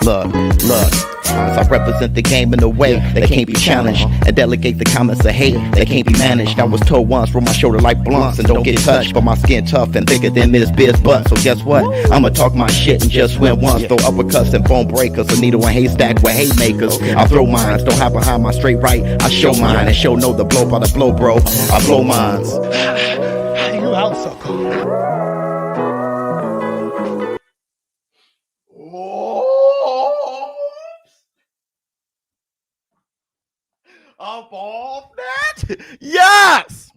Look. I represent the game in a way that can't be challenged, and delegate the comments of hate that can't be managed. I was told once, roll my shoulder like blunts and don't get touched, but my skin tough and thicker than Miss Biz butt. So guess what? I'ma talk my shit and just win once. Throw uppercuts and bone breakers, a needle and haystack with haymakers. I throw mines, don't hide behind my straight right. I show mine and show no the blow by the blow, bro. I blow mines. You out so cool. Up off that? Yes!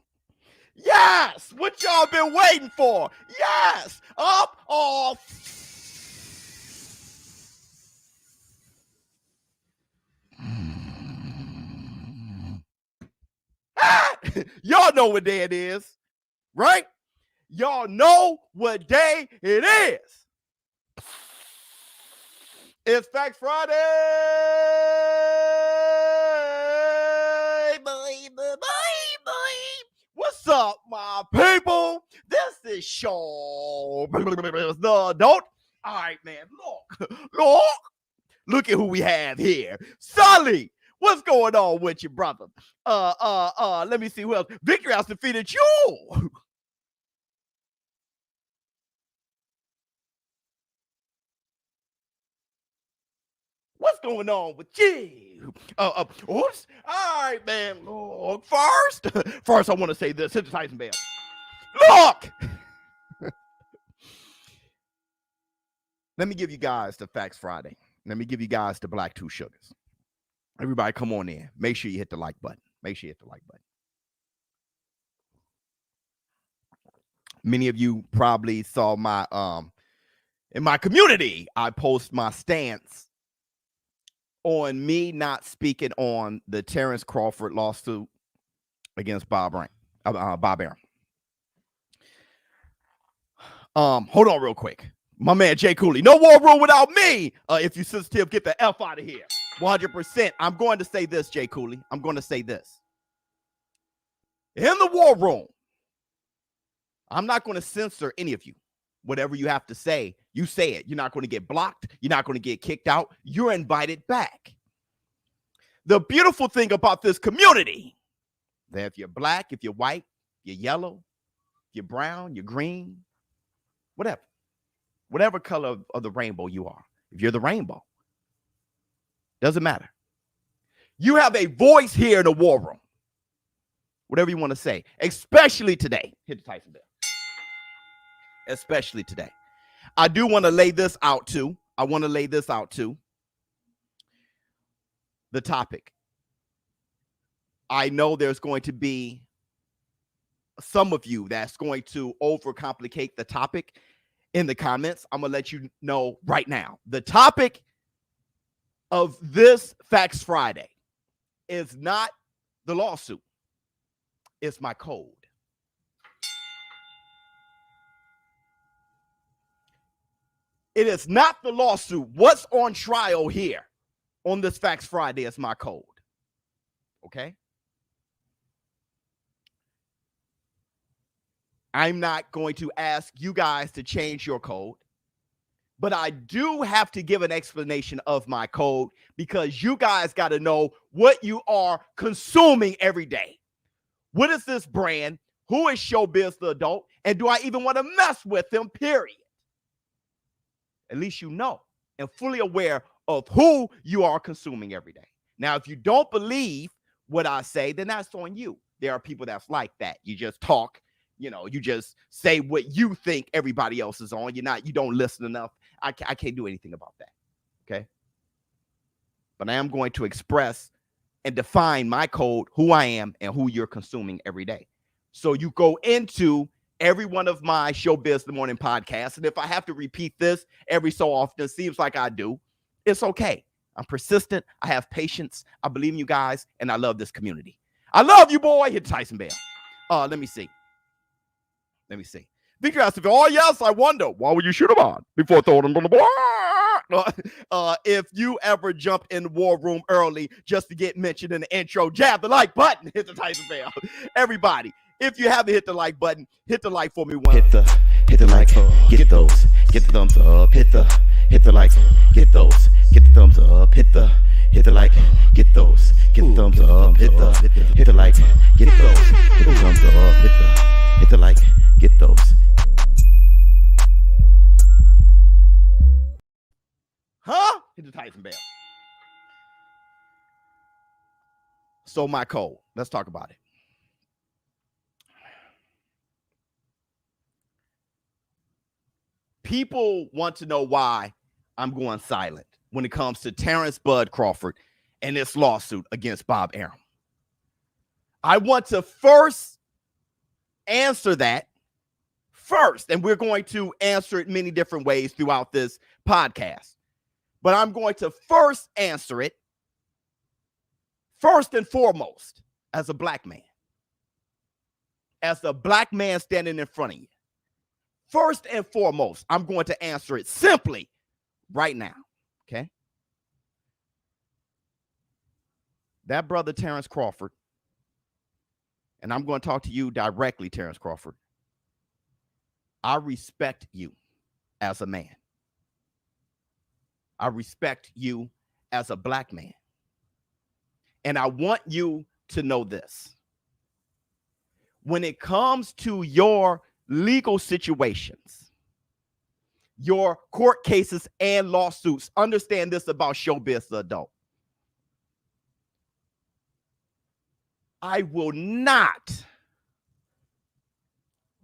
Yes! What y'all been waiting for? Yes! Up off. Y'all know what day it is, right? Y'all know what day it is. It's Facts Friday. What's up, my people? This is Showbizz, the adult. All right, man. Look at who we have here. Sully, what's going on with you, brother? Let me see who else. Victory has defeated you. What's going on with you? Oops. All right, man. Look, first, I want to say this. Hit the Tyson bell. Look! Let me give you guys the Facts Friday. Let me give you guys the Black Two Sugars. Everybody come on in. Make sure you hit the like button. Make sure you hit the like button. Many of you probably saw my, in my community, I post my stance on me not speaking on the Terrence Crawford lawsuit against Bob Arum. Hold on real quick. My man Jay Cooley. No war room without me. If you sensitive, get the F out of here. 100%. I'm going to say this, Jay Cooley. I'm going to say this. In the war room, I'm not going to censor any of you. Whatever you have to say, you say it. You're not going to get blocked. You're not going to get kicked out. You're invited back. The beautiful thing about this community, that if you're black, if you're white, you're yellow, you're brown, you're green, whatever color of the rainbow you are, if you're the rainbow, doesn't matter. You have a voice here in the war room. Whatever you want to say, especially today. Hit the Tyson bell. Especially today. I do want to lay this out too. The topic. I know there's going to be some of you that's going to overcomplicate the topic in the comments. I'm going to let you know right now. The topic of this Facts Friday is not the lawsuit. It's my code. It is not the lawsuit. What's on trial here on this Facts Friday is my code. Okay? I'm not going to ask you guys to change your code, but I do have to give an explanation of my code because you guys got to know what you are consuming every day. What is this brand? Who is Showbizz the adult? And do I even want to mess with them, period? At least you know and fully aware of who you are consuming every day. Now, if you don't believe what I say, then that's on you. There are people that's like that. You just talk, you just say what you think everybody else is on. You don't listen enough. I can't do anything about that. Okay. But I am going to express and define my code, who I am and who you're consuming every day. So you go into every one of my Showbizz the Morning podcasts. And if I have to repeat this every so often, it seems like I do, it's okay. I'm persistent. I have patience. I believe in you guys. And I love this community. I love you, boy. Hit Tyson bell. Let me see. Victor asked, oh, yes, I wonder, why would you shoot him on before throwing him on the board? If you ever jump in the war room early just to get mentioned in the intro, jab the like button, hit the Tyson bell. Everybody, if you haven't hit the like button, hit the like for me. Hit the like, get the thumbs up, hit hit the like, get those, get the thumbs up, hit the like, get those, get the thumbs up, hit the like, get those, hit the thumbs up, hit the like, get those. Huh? Hit the Tyson bell. So my code, let's talk about it. People want to know why I'm going silent when it comes to Terrence Bud Crawford and this lawsuit against Bob Arum. I want to first answer that first, and we're going to answer it many different ways throughout this podcast. But I'm going to first answer it first and foremost as a black man. As a black man standing in front of you. First and foremost, I'm going to answer it simply right now, okay? That brother Terrence Crawford, and I'm going to talk to you directly, Terrence Crawford. I respect you as a man. I respect you as a black man. And I want you to know this. When it comes to your legal situations, your court cases and lawsuits, understand this about Showbizz the Adult. I will not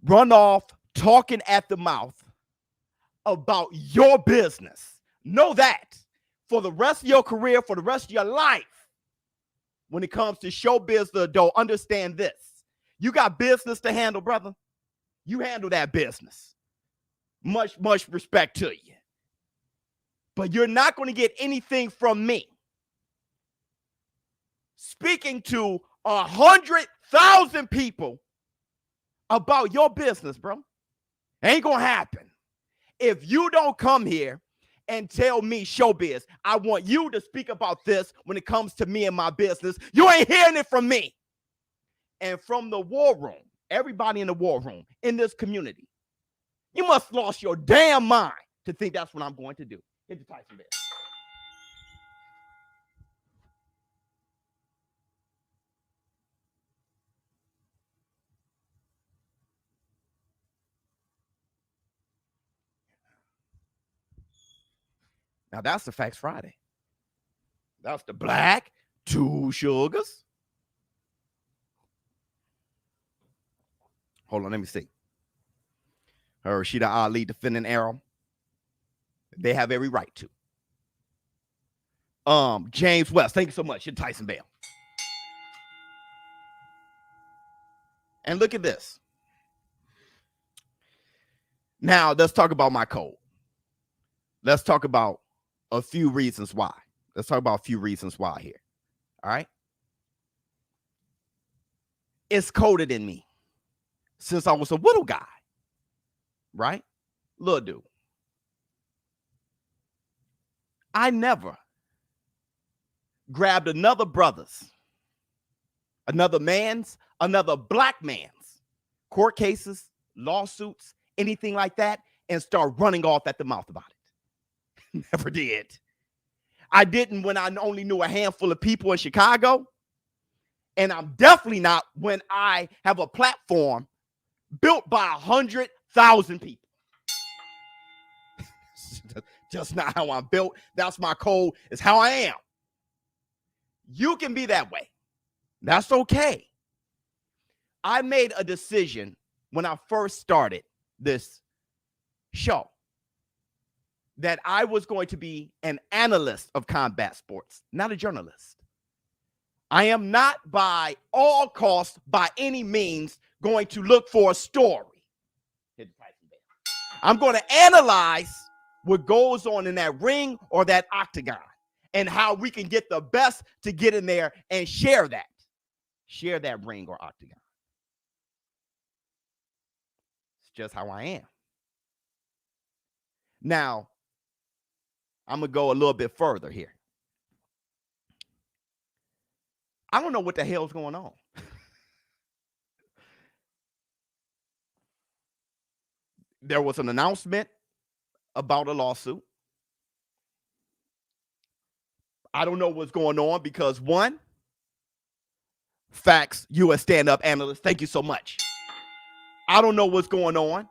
run off talking at the mouth about your business. Know that for the rest of your career, for the rest of your life, when it comes to Showbizz the Adult, understand this. You got business to handle, brother. You handle that business. Much respect to you. But you're not going to get anything from me speaking to 100,000 people about your business, bro. Ain't going to happen. If you don't come here and tell me, Showbizz, I want you to speak about this when it comes to me and my business, you ain't hearing it from me. And from the war room, everybody in the war room, in this community, you must have lost your damn mind to think that's what I'm going to do. Hit the Tyson bell. Now, that's the Facts Friday. That's the black, two sugars. Hold on, let me see. Rashida Ali defending Arum. They have every right to. James West, thank you so much. Hit Tyson bell. And look at this. Now, let's talk about my code. Let's talk about a few reasons why. Let's talk about a few reasons why here. All right. It's coded in me since I was a little guy. Right? Little dude. I never grabbed another brother's, another black man's court cases, lawsuits, anything like that, and start running off at the mouth about it. Never did. I didn't when I only knew a handful of people in Chicago. And I'm definitely not when I have a platform built by 100,000 people. Just not how I'm built. That's my code. It's how I am. You can be that way. That's okay. I made a decision when I first started this show that I was going to be an analyst of combat sports, not a journalist. I am not by all costs, by any means, going to look for a story. I'm going to analyze what goes on in that ring or that octagon and how we can get the best to get in there and share that ring or octagon. It's just how I am. Now, I'm going to go a little bit further here. I don't know what the hell's going on. There was an announcement about a lawsuit. I don't know what's going on because one, facts, you a stand-up analyst. Thank you so much. I don't know what's going on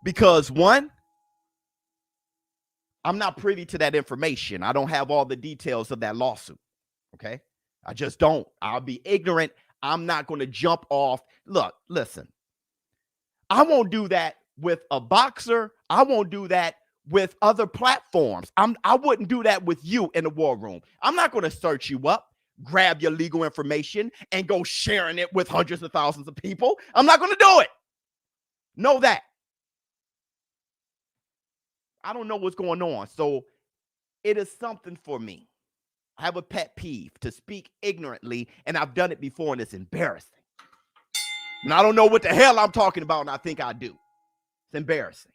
because one, I'm not privy to that information. I don't have all the details of that lawsuit. Okay. I just don't. I'll be ignorant. I'm not going to jump off. Look, listen, I won't do that with a boxer. I won't do that with other platforms. I wouldn't do that with you in the war room. I'm not going to search you up, grab your legal information, and go sharing it with hundreds of thousands of people. I'm not going to do it. Know that. I don't know what's going on. So it is something for me. I have a pet peeve to speak ignorantly, and I've done it before, and it's embarrassing. And I don't know what the hell I'm talking about, and I think I do. It's embarrassing.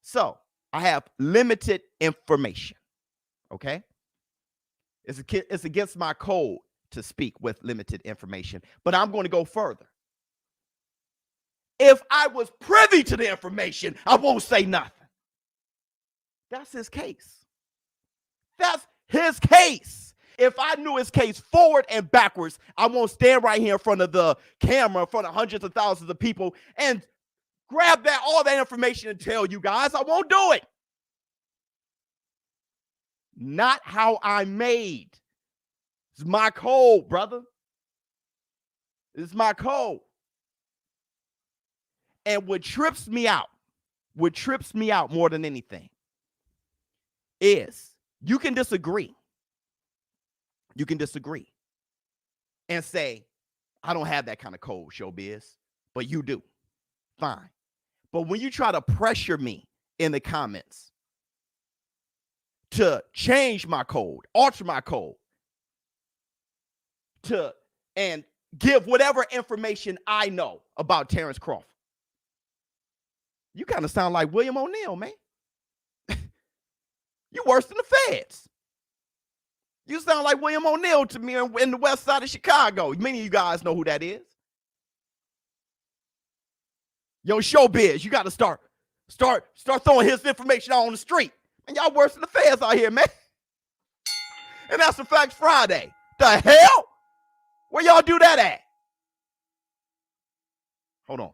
So I have limited information, okay? It's against my code to speak with limited information, but I'm going to go further. If I was privy to the information, I won't say nothing. That's his case. That's his case. If I knew his case forward and backwards, I won't stand right here in front of the camera, in front of hundreds of thousands of people, and grab all that information and tell you guys. I won't do it. Not how I'm made. It's my code, brother. It's my code. And what trips me out more than anything is you can disagree. You can disagree and say, I don't have that kind of code, Showbizz, but you do. Fine. But when you try to pressure me in the comments to change my code, alter my code, and give whatever information I know about Terrence Crawford, you kind of sound like William O'Neal, man. You worse than the feds. You sound like William O'Neal to me in the west side of Chicago. Many of you guys know who that is. Yo, Showbizz, you got to start throwing his information out on the street. And y'all worse than the feds out here, man. And that's the Facts Friday. The hell? Where y'all do that at? Hold on.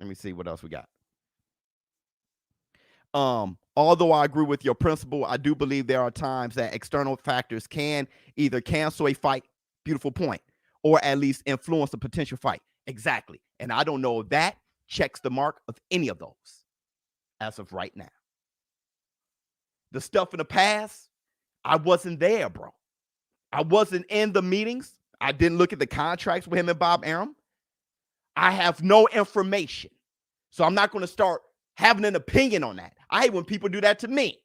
Let me see what else we got. Although I agree with your principle, I do believe there are times that external factors can either cancel a fight, beautiful point, or at least influence a potential fight. Exactly. And I don't know if that checks the mark of any of those as of right now. The stuff in the past, I wasn't there, bro. I wasn't in the meetings. I didn't look at the contracts with him and Bob Arum. I have no information. So I'm not going to start having an opinion on that. I hate when people do that to me.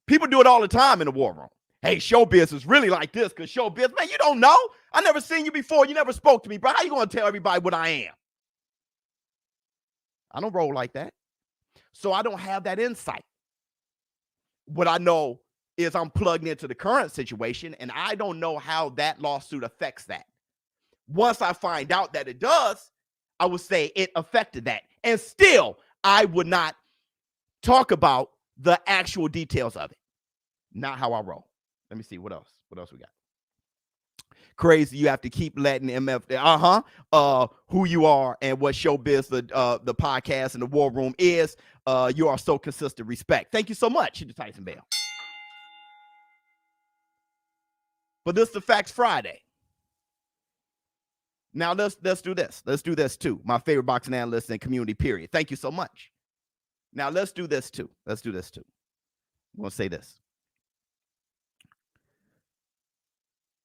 People do it all the time in the war room. Hey, Showbizz is really like this because Showbizz, man, you don't know. I never seen you before. You never spoke to me, bro. How you going to tell everybody what I am? I don't roll like that. So I don't have that insight. What I know is I'm plugged into the current situation, and I don't know how that lawsuit affects that. Once I find out that it does, I would say it affected that. And still, I would not talk about the actual details of it. Not how I roll. Let me see. What else? What else we got? Crazy. You have to keep letting MF, who you are and what Showbizz, the podcast and the war room is. You are so consistent. Respect. Thank you so much, Tyson Bell. But this is the Facts Friday. Now let's do this. Let's do this too. My favorite boxing analyst and community, period. Thank you so much. Now let's do this too. Let's do this too. I'm going to say this.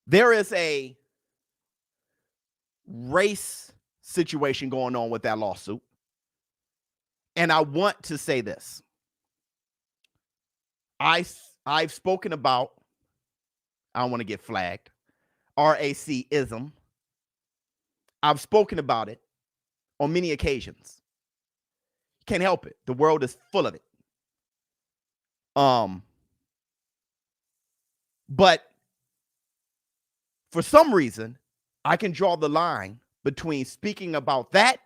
There is a race situation going on with that lawsuit. And I want to say this. I've spoken about, I don't want to get flagged, RAC-ism. I've spoken about it on many occasions. Can't help it. The world is full of it. But for some reason, I can draw the line between speaking about that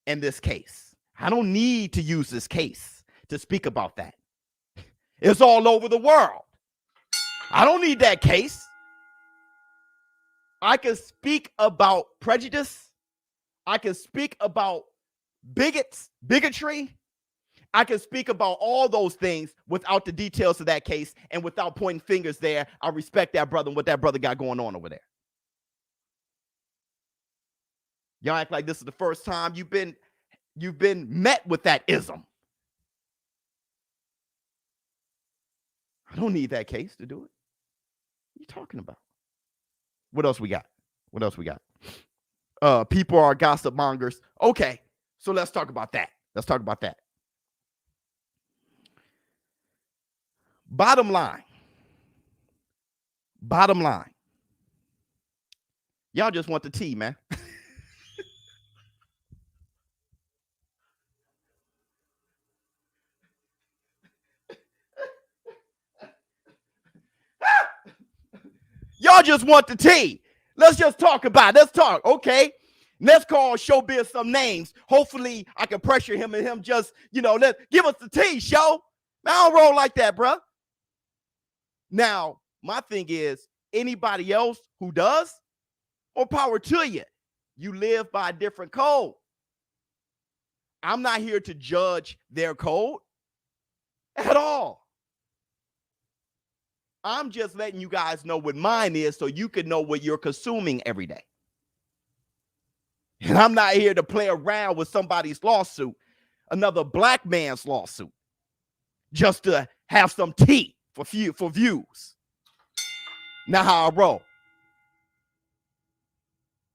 and this case. I don't need to use this case to speak about that. It's all over the world. I don't need that case. I can speak about prejudice. I can speak about bigotry. I can speak about all those things without the details of that case and without pointing fingers there. I respect that brother and what that brother got going on over there. Y'all act like this is the first time you've been met with that ism. I don't need that case to do it. What are you talking about? What else we got? What else we got? People are gossip mongers. Okay, so let's talk about that. Let's talk about that. Bottom line. Y'all just want the tea, man. Y'all just want the tea. Let's just talk about it. Let's talk. Okay. Let's call Showbizz some names. Hopefully I can pressure him and him just, let's give us the tea, show. I don't roll like that, bro. Now, my thing is, anybody else who does, more power to you. You live by a different code. I'm not here to judge their code at all. I'm just letting you guys know what mine is so you can know what you're consuming every day. And I'm not here to play around with somebody's lawsuit, another black man's lawsuit, just to have some tea for views. Not how I roll.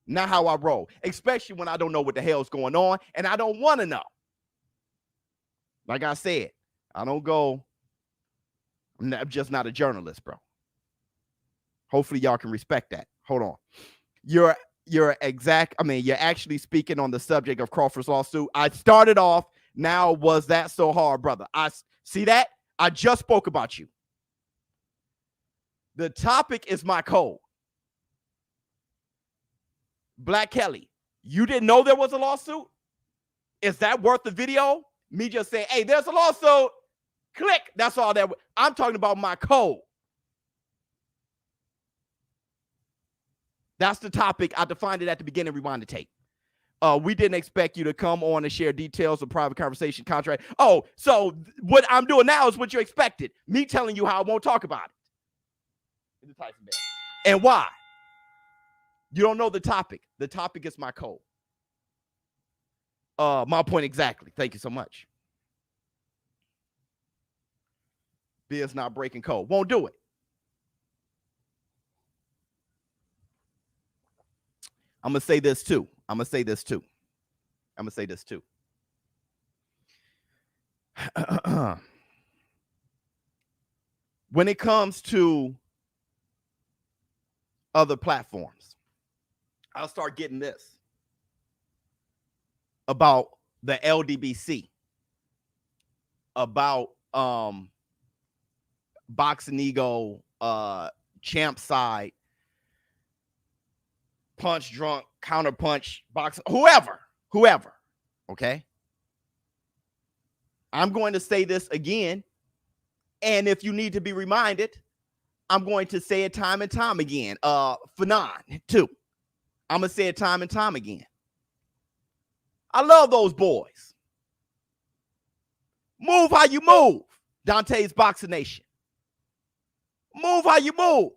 Not how I roll, especially when I don't know what the hell's going on and I don't want to know. Like I said, I'm just not a journalist, bro. Hopefully y'all can respect that. Hold on. You're actually speaking on the subject of Crawford's lawsuit. I started off, now was that so hard, brother? I see that? I just spoke about you. The topic is my code. Black Kelly, you didn't know there was a lawsuit? Is that worth the video? Me just saying, hey, there's a lawsuit. Click. That's all that. I'm talking about my code. That's the topic. I defined it at the beginning. Rewind the tape. We didn't expect you to come on and share details of private conversation contract. Oh, so what I'm doing now is what you expected. Me telling you how I won't talk about it. And why? You don't know the topic. The topic is my code. My point exactly. Thank you so much. Biz not breaking code. Won't do it. I'm going to say this too. When it comes to other platforms, I'll start getting this about the LDBC, about Boxing Ego, Champ Side, Punch Drunk, Counter Punch, Box, whoever. Okay. I'm going to say this again. And if you need to be reminded, I'm going to say it time and time again. Fanon, too. I'm going to say it time and time again. I love those boys. Move how you move, Dante's Boxing Nation. Move how you move.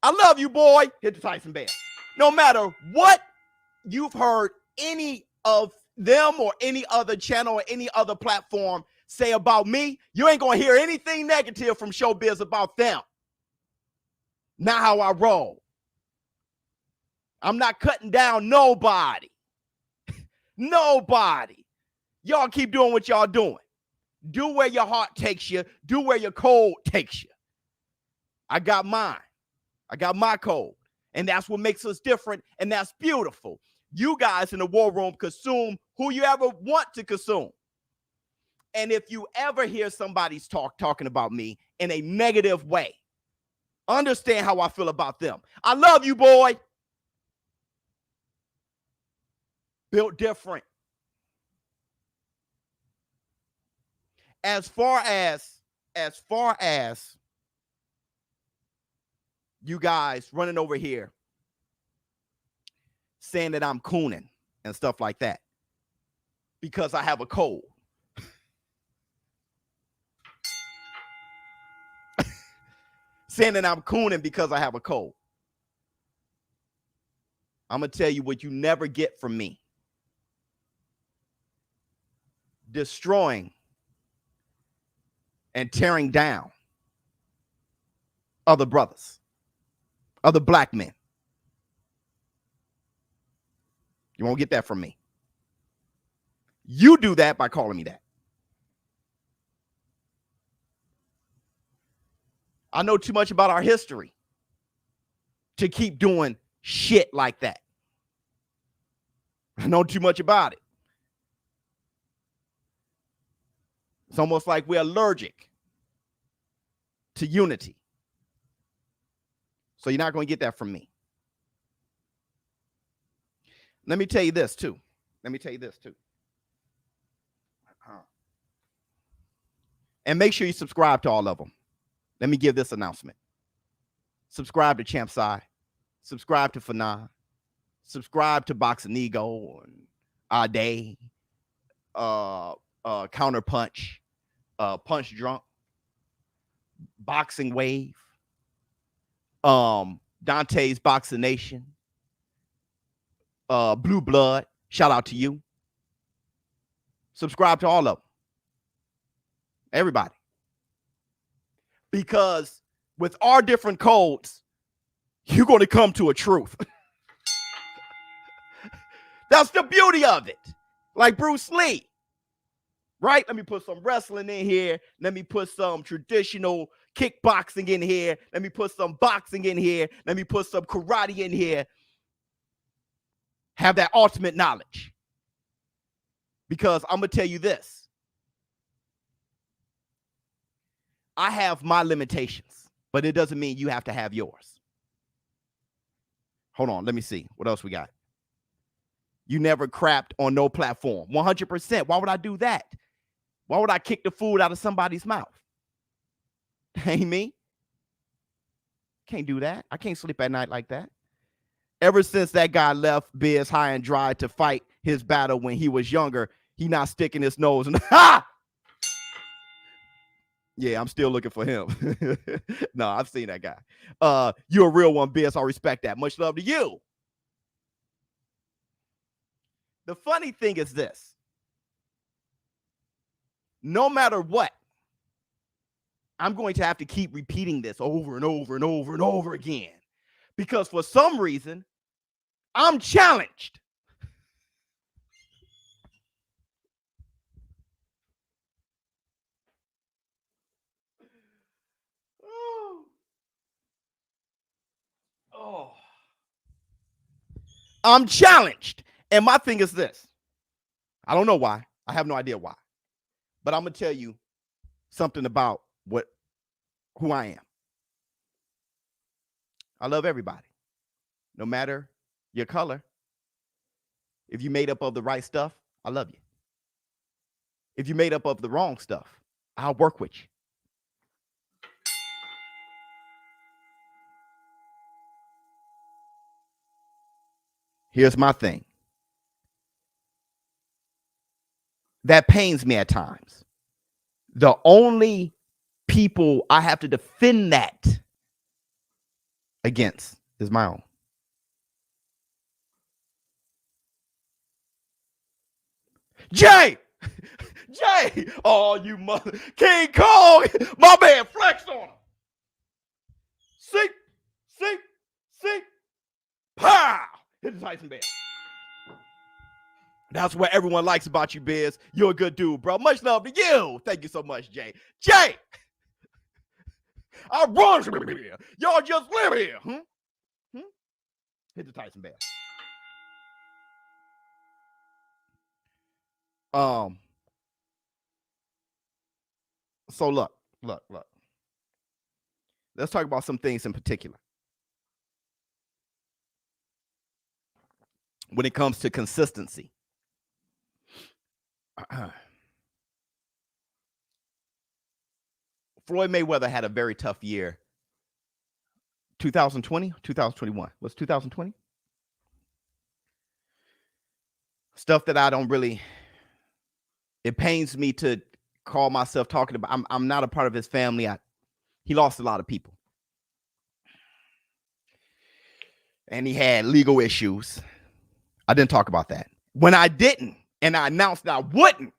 I love you, boy. Hit the Tyson Bell. No matter what you've heard any of them or any other channel or any other platform say about me, you ain't going to hear anything negative from Showbizz about them. Not how I roll. I'm not cutting down nobody. Nobody. Y'all keep doing what y'all doing. Do where your heart takes you. Do where your code takes you. I got mine. I got my code. And that's what makes us different. And that's beautiful. You guys in the war room consume who you ever want to consume. And if you ever hear somebody's talking about me in a negative way, understand how I feel about them. I love you, boy. Built different. as far as you guys running over here saying that I'm cooning and stuff like that because I have a cold. Saying that I'm cooning because I have a cold. I'm going to tell you what you never get from me. Destroying and tearing down other brothers, other black men. You won't get that from me. You do that by calling me that. I know too much about our history to keep doing shit like that. I know too much about it. It's almost like we're allergic to unity. So you're not going to get that from me. Let me tell you this too. And make sure you subscribe to all of them. Let me give this announcement. Subscribe to Champ Sai. Subscribe to Fanan. Subscribe to Boxing Ego and Ade. Counter Punch. Punch Drunk. Boxing Wave. Dante's Boxing Nation. Blue Blood. Shout out to you. Subscribe to all of them. Everybody. Because with our different codes, you're going to come to a truth. That's the beauty of it. Like Bruce Lee. Right? Let me put some wrestling in here. Let me put some traditional kickboxing in here. Let me put some boxing in here. Let me put some karate in here. Have that ultimate knowledge. Because I'm going to tell you this. I have my limitations, but it doesn't mean you have to have yours. Hold on. Let me see. What else we got? You never crapped on no platform. 100%. Why would I do that? Why would I kick the food out of somebody's mouth? Ain't me. Can't do that. I can't sleep at night like that. Ever since that guy left Biz high and dry to fight his battle when he was younger, he not sticking his nose and ha! Yeah, I'm still looking for him. No, I've seen that guy. You're a real one, Biz. I respect that. Much love to you. The funny thing is this. No matter what, I'm going to have to keep repeating this over and over and over and over again. Because for some reason, I'm challenged. Oh. I'm challenged. And my thing is this. I don't know why. I have no idea why. But I'm going to tell you something about who I am. I love everybody. No matter your color. If you made up of the right stuff, I love you. If you made up of the wrong stuff, I'll work with you. Here's my thing. That pains me at times. The only people I have to defend that against is my own. Jay! Oh, you mother. King Kong! My man, flex on him. See? Pow! Hit the Tyson Bear. That's what everyone likes about you, Biz. You're a good dude, bro. Much love to you. Thank you so much, Jay. Jay! I run from here. Y'all just live here. Hit the Tyson Bear. So look. Let's talk about some things in particular. When it comes to consistency. Floyd Mayweather had a very tough year. 2020, 2021. Was 2020? Stuff that I don't really, it pains me to call myself talking about. I'm not a part of his family. He lost a lot of people. And he had legal issues. I didn't talk about that. When I didn't, and I announced that I wouldn't,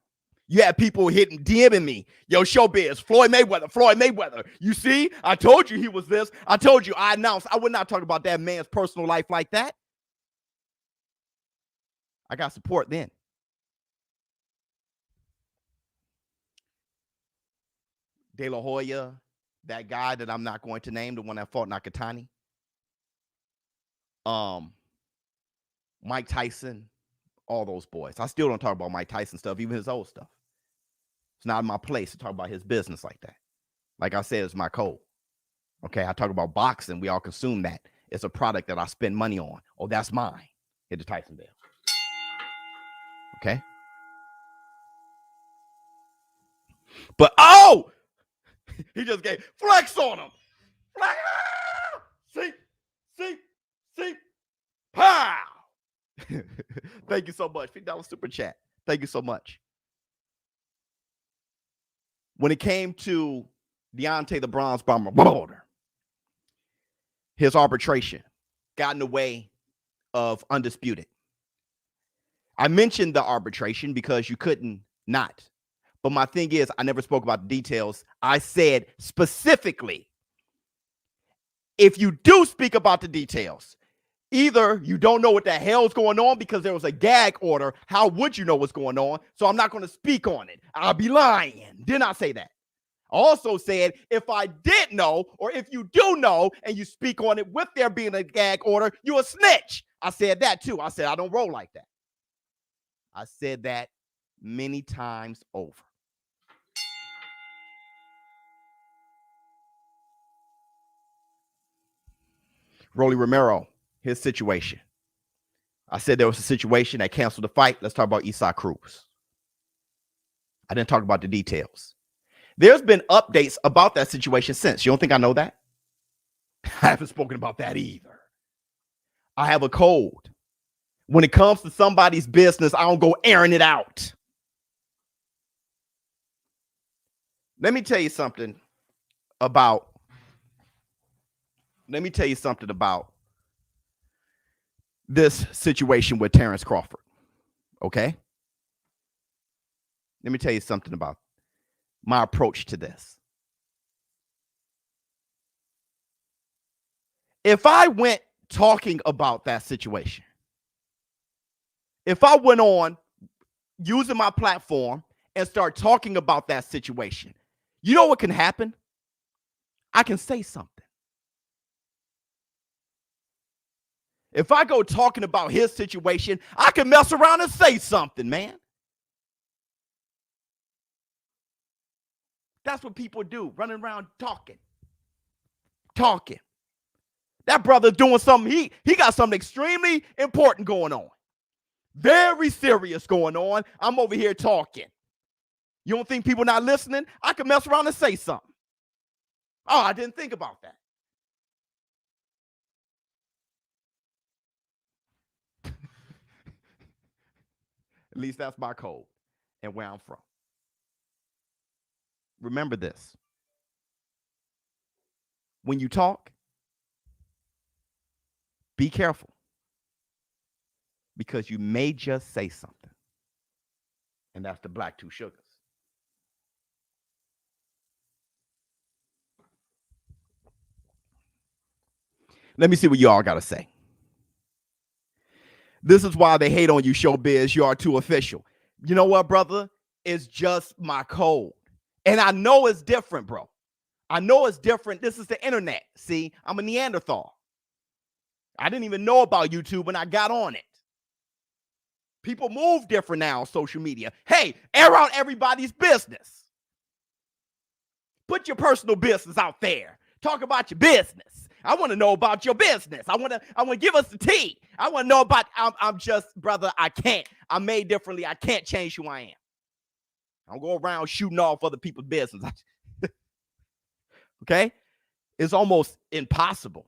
you had people DMing me. Yo, Showbizz, Floyd Mayweather. You see, I told you he was this. I told you, I announced I would not talk about that man's personal life like that. I got support then. De La Hoya, that guy that I'm not going to name, the one that fought Nakatani. Mike Tyson, all those boys. I still don't talk about Mike Tyson stuff, even his old stuff. It's not my place to talk about his business like that. Like I said, it's my code. Okay, I talk about boxing. We all consume that. It's a product that I spend money on. Oh, that's mine. Hit the Tyson bell. Okay. But, oh, he just gave flex on him. Flex. See, pow. Thank you so much. $50 super chat. Thank you so much. When it came to Deontay the Bronze Bomber Wilder, his arbitration got in the way of Undisputed. I mentioned the arbitration because you couldn't not. But my thing is, I never spoke about the details. I said specifically, if you do speak about the details, either you don't know what the hell's going on because there was a gag order. How would you know what's going on? So I'm not going to speak on it. I'll be lying. Did not say that. I also said, if I did know, or if you do know, and you speak on it with there being a gag order, you a snitch. I said that too. I said, I don't roll like that. I said that many times over. Rolly Romero, his situation. I said there was a situation that canceled the fight. Let's talk about Isaac Cruz. I didn't talk about the details. There's been updates about that situation since. You don't think I know that? I haven't spoken about that either. I have a code. When it comes to somebody's business, I don't go airing it out. Let me tell you something about this situation with Terrence Crawford. Okay? Let me tell you something about my approach to this. If I went talking about that situation, if I went on using my platform and start talking about that situation, you know what can happen? I can say something. If I go talking about his situation, I can mess around and say something, man. That's what people do, running around talking. That brother doing something, he got something extremely important going on. Very serious going on. I'm over here talking. You don't think people not listening? I can mess around and say something. Oh, I didn't think about that. At least that's my code and where I'm from. Remember this. When you talk, be careful. Because you may just say something. And that's the black two sugars. Let me see what y'all got to say. This is why they hate on you, Showbizz. You are too official. You know what, brother? It's just my code. And I know it's different, bro. I know it's different. This is the internet. See, I'm a Neanderthal. I didn't even know about YouTube when I got on it. People move different now on social media. Hey, air out everybody's business. Put your personal business out there. Talk about your business. I want to know about your business. I want to give us the tea. I want to know about, I'm just, brother, I can't. I'm made differently. I can't change who I am. I don't go around shooting off other people's business. Okay, it's almost impossible.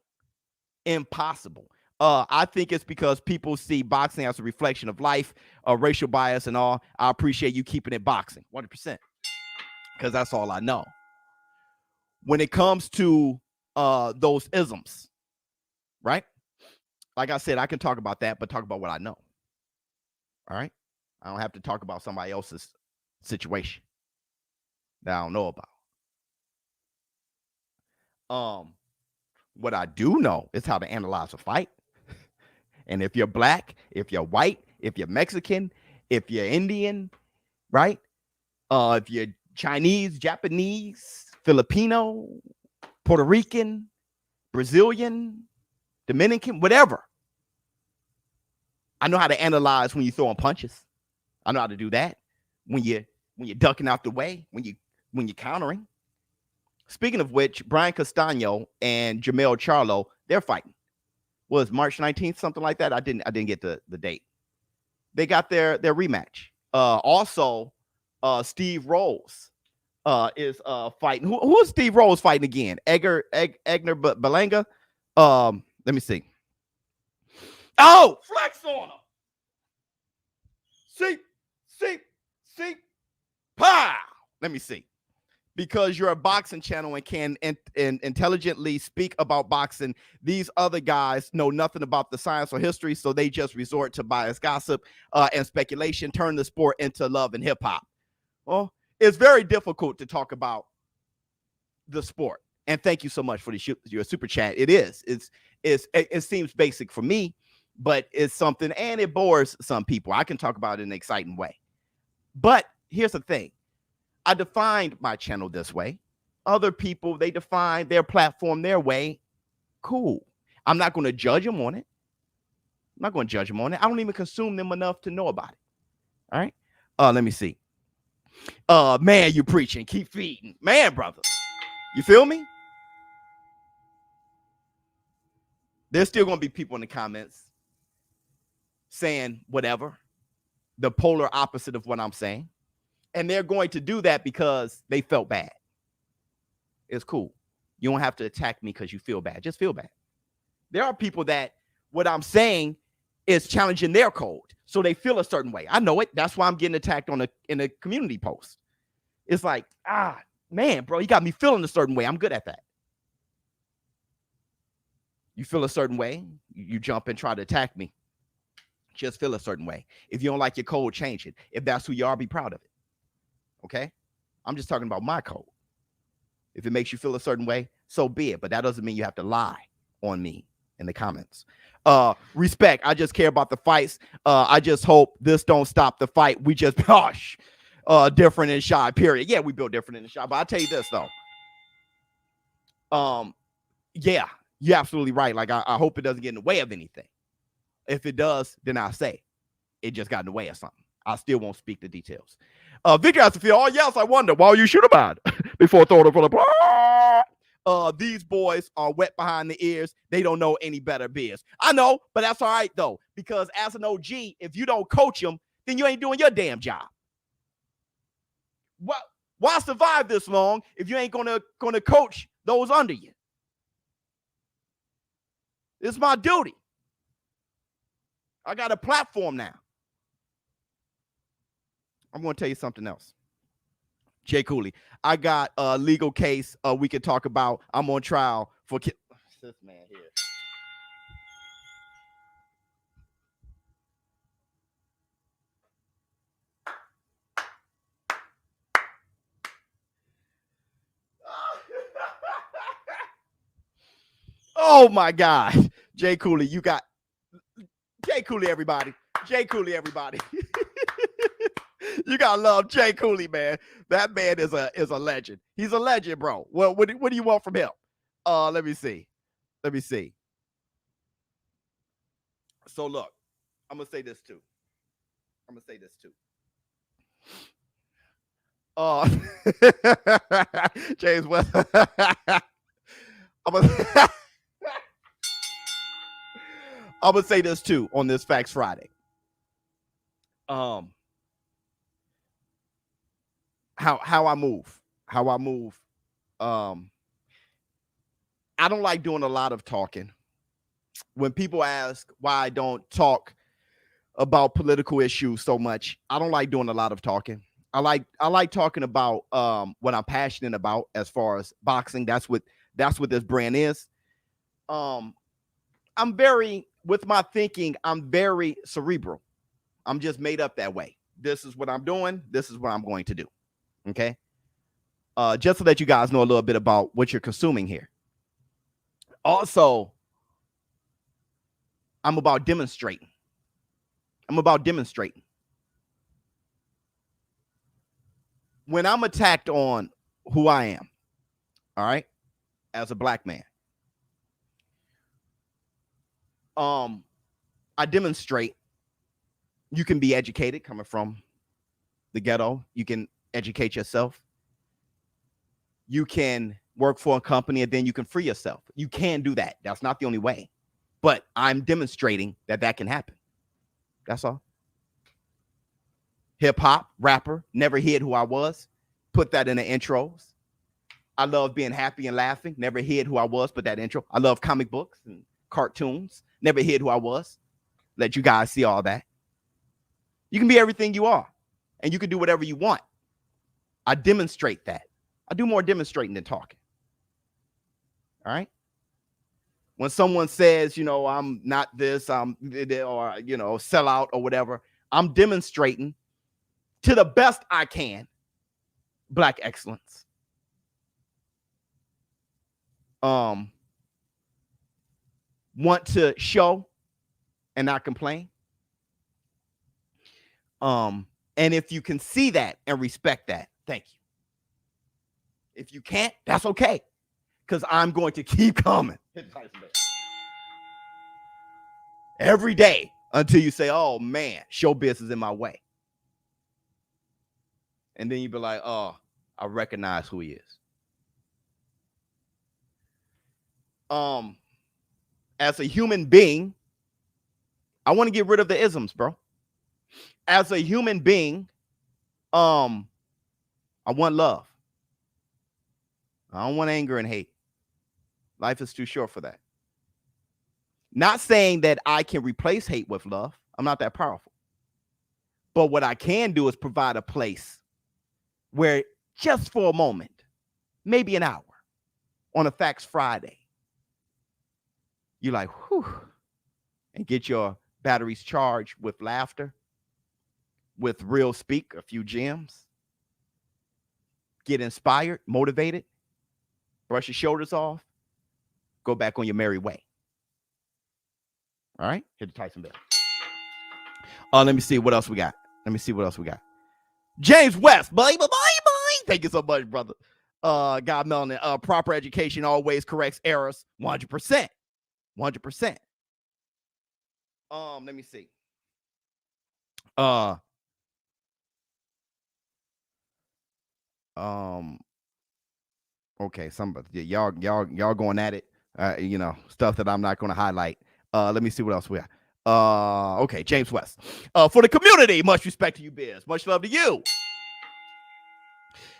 Impossible. I think it's because people see boxing as a reflection of life, racial bias, and all. I appreciate you keeping it boxing, 100%, because that's all I know. When it comes to those isms, right? Like I said, I can talk about that, but talk about what I know. All right, I don't have to talk about somebody else's situation that I don't know about. What I do know is how to analyze a fight. And if you're black, if you're white, if you're Mexican, if you're Indian, right? If you're Chinese, Japanese, Filipino, Puerto Rican, Brazilian, Dominican, whatever. I know how to analyze when you're throwing punches. I know how to do that. When you're ducking out the way, when you're countering. Speaking of which, Brian Castano and Jamel Charlo, they're fighting. Was March 19th, something like that? I didn't get the date. They got their rematch. Also, Steve Rolls is fighting. Who is Steve Rolls fighting again? Egner Belanga. Let me see. Oh, flex on him. See. Pow. Let me see. Because you're a boxing channel and can intelligently speak about boxing, these other guys know nothing about the science or history, so they just resort to biased gossip and speculation, turn the sport into love and hip hop. Well, it's very difficult to talk about the sport. And thank you so much for your super chat. It seems basic for me, but it's something, and it bores some people. I can talk about it in an exciting way. But here's the thing. I defined my channel this way. Other people, they define their platform their way. Cool. I'm not going to judge them on it. I don't even consume them enough to know about it. All right. Let me see. Man, you preaching. Keep feeding. Man, brother. You feel me? There's still going to be people in the comments saying whatever, the polar opposite of what I'm saying. And they're going to do that because they felt bad. It's cool. You don't have to attack me because you feel bad. Just feel bad. There are people that what I'm saying is challenging their code, so they feel a certain way. I know it. That's why I'm getting attacked in a community post. It's like, man, bro, you got me feeling a certain way. I'm good at that. You feel a certain way, you jump and try to attack me. Just feel a certain way. If you don't like your code, change it. If that's who you are, be proud of it. Okay? I'm just talking about my code. If it makes you feel a certain way, so be it. But that doesn't mean you have to lie on me in the comments. Respect. I just care about the fights. I just hope this don't stop the fight. We just different in shot, period. Yeah, we built different in the shot. But I'll tell you this though. Yeah, you're absolutely right. Like I hope it doesn't get in the way of anything. If it does, then I'll say it just got in the way of something. I still won't speak the details. Victor has to feel, oh, yes, I wonder why you shoot about before throwing it for the these boys are wet behind the ears. They don't know any better beers. I know, but that's all right, though, because as an OG, if you don't coach them, then you ain't doing your damn job. Why survive this long if you ain't gonna coach those under you? It's my duty. I got a platform now. I'm going to tell you something else. Jay Cooley, I got a legal case we could talk about. I'm on trial for this man here. Oh my God. Jay Cooley, you got Jay Cooley, everybody. Jay Cooley, everybody. You gotta love Jay Cooley, man. That man is a legend. He's a legend, bro. Well, what do you want from him? Let me see. So look, I'm gonna say this too. James West. I'm gonna say this too on this Facts Friday. How I move. I don't like doing a lot of talking. When people ask why I don't talk about political issues so much, I don't like doing a lot of talking. I like talking about what I'm passionate about as far as boxing. That's what this brand is. I'm very, with my thinking, I'm very cerebral. I'm just made up that way. This is what I'm doing. This is what I'm going to do. Okay. Just so that you guys know a little bit about what you're consuming here. Also, I'm about demonstrating. When I'm attacked on who I am, all right, as a black man, I demonstrate you can be educated coming from the ghetto. You can educate yourself. You can work for a company and then you can free yourself. You can do that. That's not the only way. But I'm demonstrating that can happen. That's all. Hip hop, rapper, never hid who I was. Put that in the intros. I love being happy and laughing. Never hid who I was. Put that intro. I love comic books and cartoons. Never hid who I was. Let you guys see all that. You can be everything you are. And you can do whatever you want. I demonstrate that. I do more demonstrating than talking. All right. When someone says, I'm not this, or, sell out or whatever, I'm demonstrating to the best I can black excellence. Want to show and not complain. And if you can see that and respect that, thank you. If you can't, that's okay. Because I'm going to keep coming every day until you say, oh man, showbiz is in my way. And then you be like, oh, I recognize who he is. As a human being, I want to get rid of the isms, bro. As a human being, I want love. I don't want anger and hate. Life is too short for that. Not saying that I can replace hate with love. I'm not that powerful. But what I can do is provide a place where just for a moment, maybe an hour, on a Facts Friday, you're like, whew, and get your batteries charged with laughter, with real speak, a few gems, get inspired, motivated, brush your shoulders off, go back on your merry way. All right, hit the Tyson bell. Let me see what else we got. James West, bye. Thank you so much, brother. God Melanin, proper education always corrects errors 100%. 100%. Let me see. Okay, somebody, y'all going at it. Stuff that I'm not going to highlight. Let me see what else we got. Okay, James West. For the community, much respect to you, Biz. Much love to you.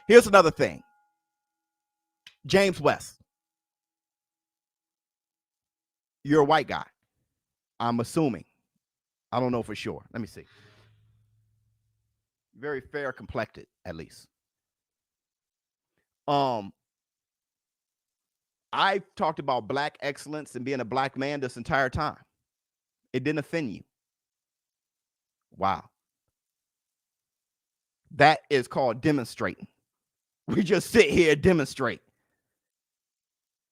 Here's another thing. James West. You're a white guy. I'm assuming. I don't know for sure. Let me see. Very fair complected, at least. I've talked about black excellence and being a black man this entire time. It didn't offend you. Wow. That is called demonstrating. We just sit here and demonstrate.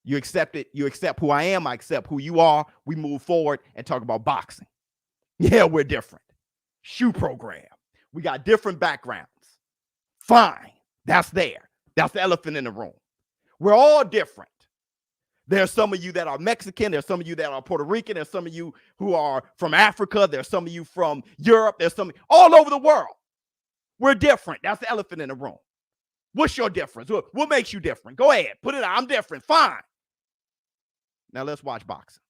You accept it. You accept who I am. I accept who you are. We move forward and talk about boxing. Yeah, we're different. Shoe program. We got different backgrounds. Fine. That's there. That's the elephant in the room. We're all different. There's some of you that are Mexican. There's some of you that are Puerto Rican. There's some of you who are from Africa. There's some of you from Europe. There's some all over the world. We're different. That's the elephant in the room. What's your difference? What makes you different? Go ahead. Put it out. I'm different. Fine. Now let's watch boxing.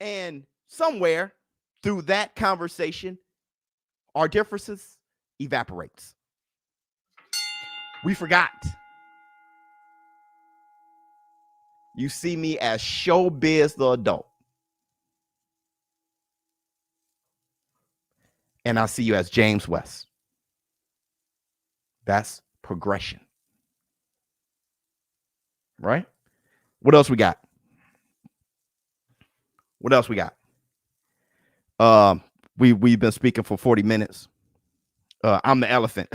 And somewhere through that conversation, our differences evaporates. We forgot. You see me as Showbizz the adult. And I see you as James West. That's progression. Right? What else we got? What else we got? We've been speaking for 40 minutes. I'm the elephant.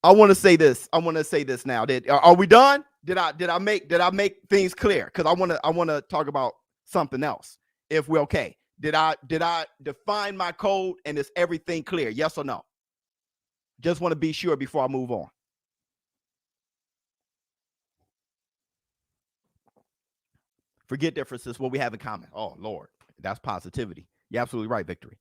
I want to say this. I want to say this now. Are we done? Did I make things clear? Because I want to talk about something else. If we're okay. Did I define my code and is everything clear? Yes or no? Just want to be sure before I move on. Forget differences, what we have in common. Oh, Lord, that's positivity. You're absolutely right, Victory.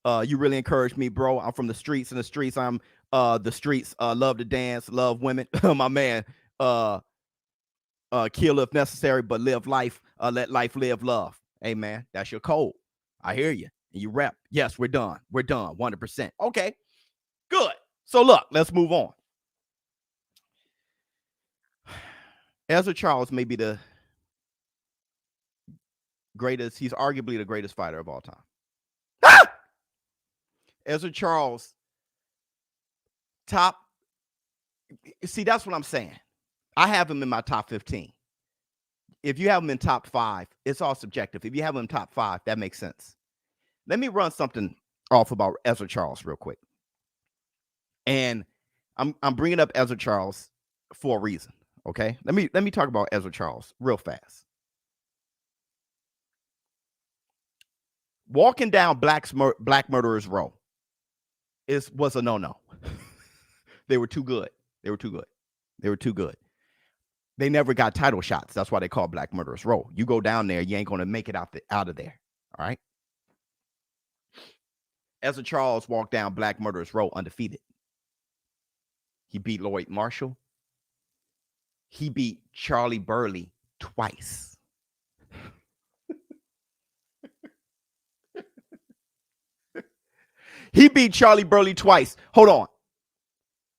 You really encouraged me, bro. I'm from the streets, and the streets, I'm the streets, love to dance, love women. My man, kill if necessary, but live life, let life live love. Hey, man, that's your code. I hear you. And you rep. Yes, we're done. We're done, 100%. Okay, good. So look, let's move on. Ezra Charles may be the greatest. He's arguably the greatest fighter of all time. Ah! Ezra Charles, top. See, that's what I'm saying. I have him in my top 15. If you have him in top 5, it's all subjective. If you have him in top 5, that makes sense. Let me run something off about Ezra Charles real quick. And I'm bringing up Ezra Charles for a reason. Okay, let me talk about Ezra Charles real fast. Walking down Black Murderers Row was a no-no. They were too good. They were too good. They were too good. They never got title shots. That's why they call Black Murderers Row. You go down there, you ain't gonna make it out of there. All right. Ezra Charles walked down Black Murderers Row undefeated. He beat Lloyd Marshall. He beat Charlie Burley twice. He beat Charlie Burley twice. Hold on.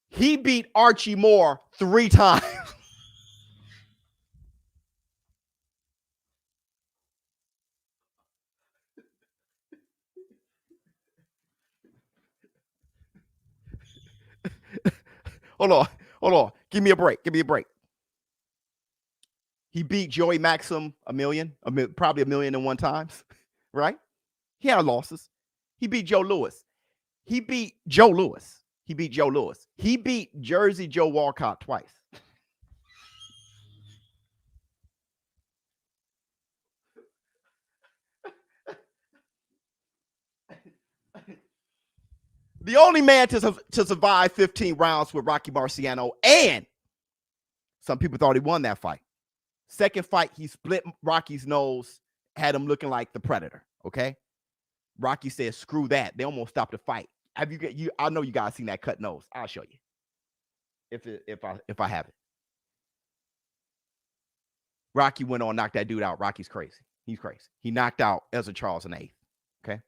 He beat Archie Moore 3 times. Hold on. Give me a break. He beat Joey Maxim probably 1,000,001 times, right? He had losses. He beat Joe Louis. He beat Jersey Joe Walcott twice. The only man to survive 15 rounds with Rocky Marciano, and some people thought he won that fight. Second fight, he split Rocky's nose, had him looking like the Predator. Okay, Rocky said, "Screw that." They almost stopped the fight. Have you? I know you guys seen that cut nose. I'll show you if I have it. Rocky went on, knocked that dude out. Rocky's crazy. He's crazy. He knocked out Ezra Charles in the 8th. Okay.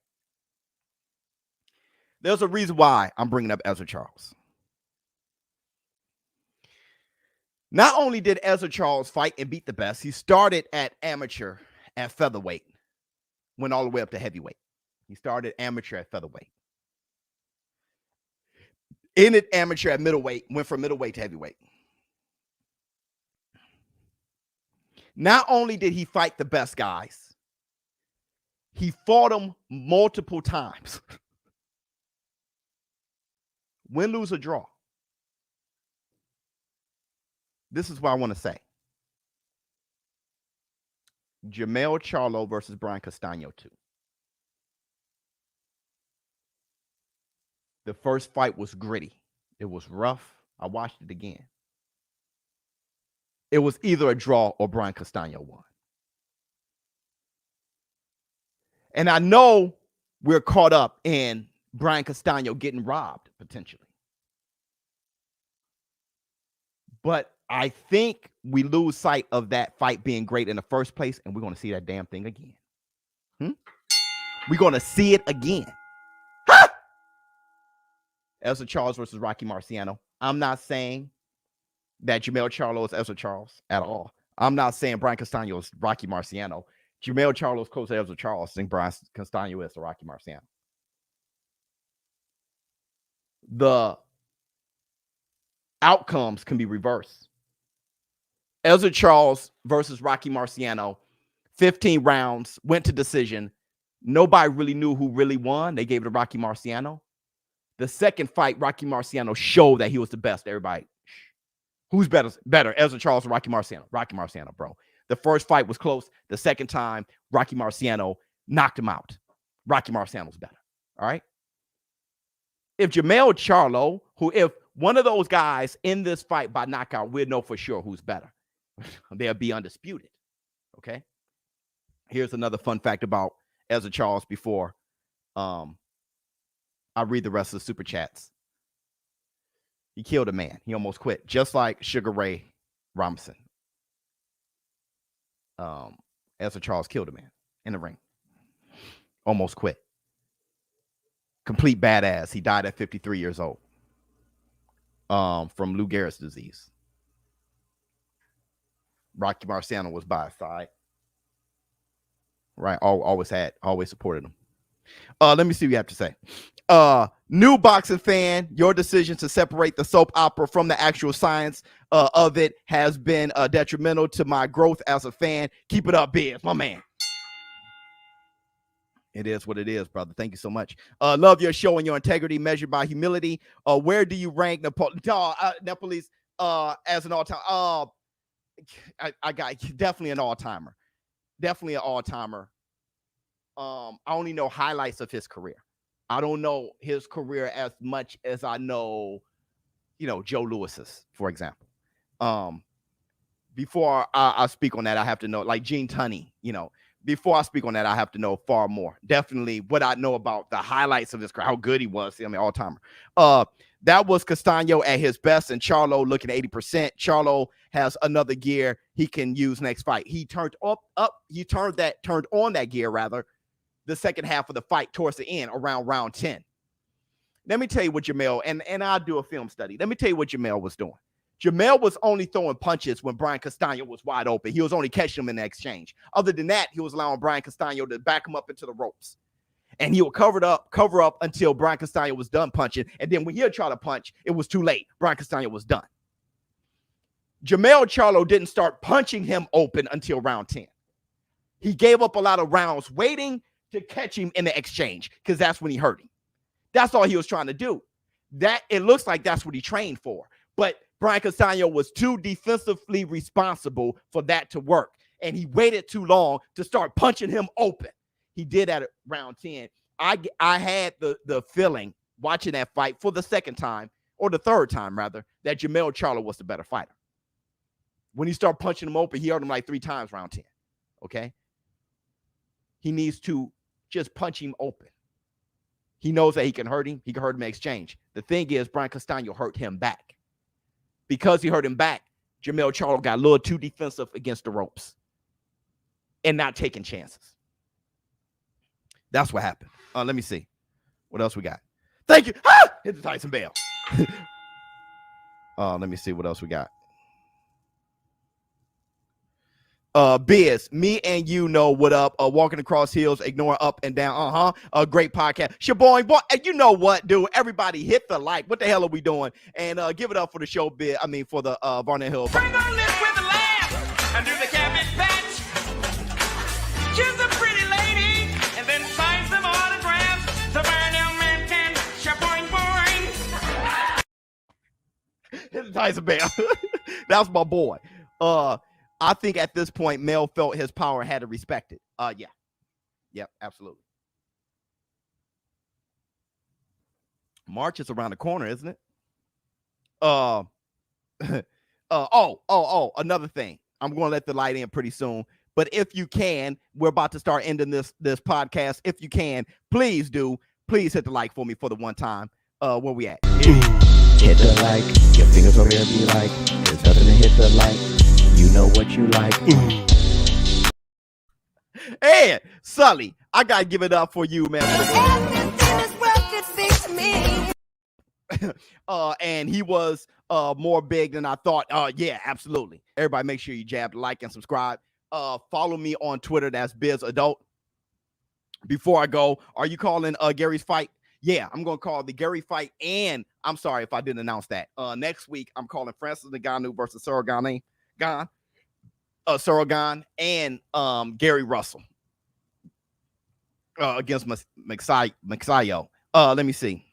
There's a reason why I'm bringing up Ezra Charles. Not only did Ezra Charles fight and beat the best, he started at amateur at featherweight, went all the way up to heavyweight. He started amateur at featherweight. Ended amateur at middleweight, went from middleweight to heavyweight. Not only did he fight the best guys, he fought them multiple times. Win, lose, or draw. This is what I want to say. Jermell Charlo versus Brian Castaño 2. The first fight was gritty. It was rough. I watched it again. It was either a draw or Brian Castaño won. And I know we're caught up in Brian Castaño getting robbed, potentially. But I think we lose sight of that fight being great in the first place, and we're going to see that damn thing again. We're going to see it again. Ha! Ezra Charles versus Rocky Marciano. I'm not saying that Jermell Charlo is Ezra Charles at all. I'm not saying Brian Castano is Rocky Marciano. Jermell Charlo's coach Ezra Charles. I think Brian Castano is the Rocky Marciano. The outcomes can be reversed. Ezra Charles versus Rocky Marciano, 15 rounds, went to decision. Nobody really knew who really won. They gave it to Rocky Marciano. The second fight, Rocky Marciano showed that he was the best. Everybody, who's better, Ezra Charles or Rocky Marciano? Rocky Marciano, bro. The first fight was close. The second time, Rocky Marciano knocked him out. Rocky Marciano's better. All right. If Jermell Charlo, if one of those guys in this fight by knockout, we'll know for sure who's better. They'll be undisputed. Okay. Here's another fun fact about Ezra Charles before I read the rest of the super chats. He killed a man. He almost quit, just like Sugar Ray Robinson. Ezra Charles killed a man in the ring. Almost quit. Complete badass. He died at 53 years old from Lou Gehrig's disease. Rocky Marciano was by his side. Right. Always supported him. Let me see what you have to say. New boxing fan, your decision to separate the soap opera from the actual science of it has been detrimental to my growth as a fan. Keep it up, Biz, my man. It is what it is, brother. Thank you so much. Love your show and your integrity measured by humility. Where do you rank Nepalese as an all-time? I got definitely an all-timer. Definitely an all-timer. I only know highlights of his career. I don't know his career as much as I know, Joe Lewis's, for example. Before I speak on that, I have to know, like Gene Tunney, before I speak on that, I have to know far more. Definitely what I know about the highlights of his career, how good he was. All-timer. That was Castano at his best, and Charlo looking at 80%. Charlo has another gear he can use next fight. He turned on that gear, the second half of the fight towards the end, around round 10. Let me tell you what Jermell, and I'll do a film study. Let me tell you what Jermell was doing. Jermell was only throwing punches when Brian Castano was wide open. He was only catching him in the exchange. Other than that, he was allowing Brian Castano to back him up into the ropes. And he would cover up until Brian Castano was done punching. And then when he'll try to punch, it was too late. Brian Castano was done. Jermell Charlo didn't start punching him open until round 10. He gave up a lot of rounds waiting to catch him in the exchange because that's when he hurt him. That's all he was trying to do. That it looks like that's what he trained for. But Brian Castano was too defensively responsible for that to work. And he waited too long to start punching him open. He did at round 10. I had the feeling watching that fight for the second time, or the third time rather, that Jermell Charlo was the better fighter. When he started punching him open, he hurt him like 3 times round 10. Okay? He needs to just punch him open. He knows that he can hurt him. He can hurt him in exchange. The thing is, Brian Castano hurt him back. Because he hurt him back, Jermell Charlo got a little too defensive against the ropes and not taking chances. That's what happened. Let me see. What else we got? Thank you. Hit the Tyson bell. Let me see what else we got. Biz, me and you know what up. Walking across hills, ignoring up and down. A great podcast. Shaboing, boy, and you know what, dude? Everybody hit the like. What the hell are we doing? And give it up for the show, Biz. I mean, for the Barnett Hill. Bring on this with a laugh and do the cabbage patch. Choose a pretty lady and then sign some autographs. The Barnell man can shaboing boing. Hit the Tyson bell. That's my boy. I think at this point, Mel felt his power and had to respect it. Yeah. Yep, absolutely. March is around the corner, isn't it? Another thing. I'm going to let the light in pretty soon. But if you can, we're about to start ending this podcast. If you can, please hit the like for me for the one time. Where we at? Hit the like. Your fingers over here be like, there's nothing to hit the like. You know what you like. Hey, Sully, I gotta give it up for you, man. and he was more big than I thought. Yeah, absolutely. Everybody make sure you jab, like, and subscribe. Follow me on Twitter. That's Biz Adult. Before I go, are you calling Gary's fight? Yeah, I'm going to call the Gary fight. And I'm sorry if I didn't announce that. Next week, I'm calling Francis Ngannou versus Cyril Gane and Gary Russell against Mexayo. Let me see.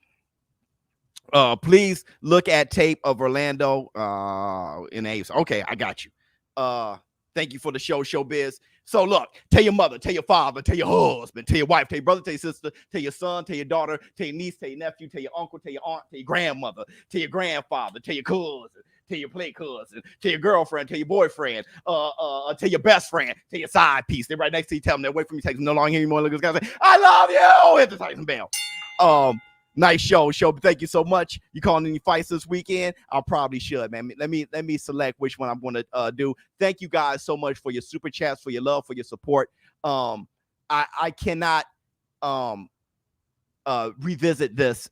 Please look at tape of Orlando in Ace. Okay, I got you. Thank you for the show, Showbiz. So look, tell your mother, tell your father, tell your husband, tell your wife, tell your brother, tell your sister, tell your son, tell your daughter, tell your niece, tell your nephew, tell your uncle, tell your aunt, tell your grandmother, tell your grandfather, tell your cousin, tell your play cousin, tell your girlfriend, tell your boyfriend, tell your best friend, tell your side piece. They're right next to you. Tell them they're away from you. Take them no longer anymore. Look at this guy say, I love you. Hit the Tyson bell. Nice show. Thank you so much. You calling any fights this weekend? I probably should, man. Let me select which one I'm going to do. Thank you guys so much for your super chats, for your love, for your support. I cannot revisit this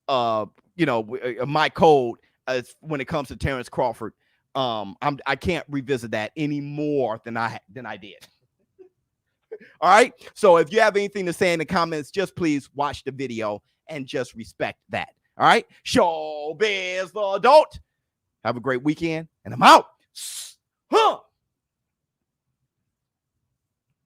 my code as when it comes to Terrence Crawford. I can't revisit that any more than I did. All right. So if you have anything to say in the comments, just please watch the video and just respect that. All right. Showbiz the Adult. Have a great weekend, and I'm out. Huh.